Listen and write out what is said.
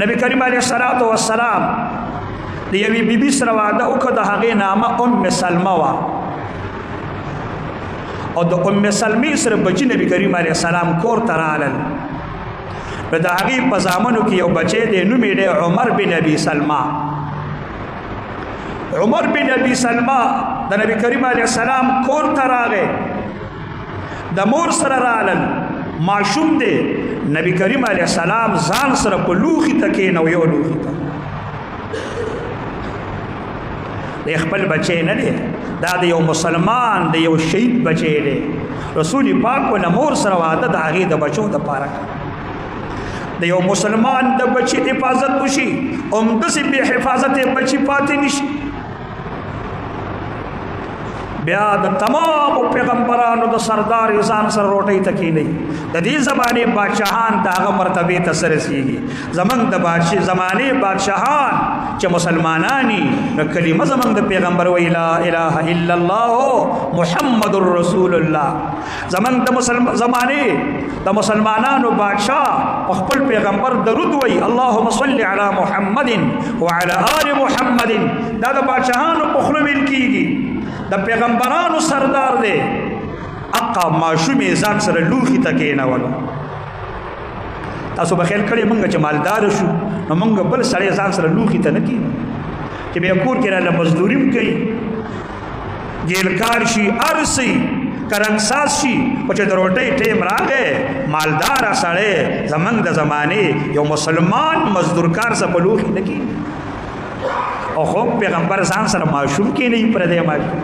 نبی کریم علیه الصلاۃ والسلام د یوې بیبي سره واده وکړ، د هغې نامه ام سلمه وه، او د ام سلمې سره بچي نبی کریم علیه السلام کور ته رالل. نو د هغې په زامنو کې یو بچی دی، نوم یې دی عمر بن ابي سلمه. عمر بن ابي سلمه د نبی کریم علیه السلام کور ته راغی، د مور سره رالل، ماشوم دی. نبی کریم علیه السلام ځان سره په لوښي ته کېنو، یو لوښي ته. د خپل بچی نه دی، دا د یو مسلمان د یو شهید بچی دی. رسول پاک ونه مور سره واده د هغې د بچو دپاره د یو مسلمان د بچی حفاظت وشي، همداسې بې حفاظت بچی پاتې نشي. بیا د تمامو پیغمبرانو د سردار ځان سره روټۍ ته کېنئ. د دې زمانې بادشاهان د هغه مرتبې ته څه رسېږي. زمونږ د زمانې بادشاهان چې مسلمانانی، نو کلمه زمونږ د پیغمبر وی لا اله الا الله محمد رسول الله. زمونږ د زمانې د مسلمانانو بادشاه په خپل پیغمبر درود وی اللهم صل علی محمد وعلى آل محمد. دا د بادشاهانو په خوله ویل کېږي، د پیغمبرانو سردار دی. اقا ماشوم یې ځان سره لوښي ته کېنولو. تاسو به خیال کړی موږ چې مالدار شو نو موږ بل سړی ځان سره لوښي ته نه کېنو، چې بیا کور کې راله مزدوري هم کوي، ګیلکار شي، هر څه کرنګساز شي، خو چې د روټۍ ټیم راغی مالداره سړی زمونږ د زمانې یو مسلمان مزدورکار سره په لوښي نه کېني. او خو پیغمبر ځان سره ماشوم کېنوي، پردی ماشوم.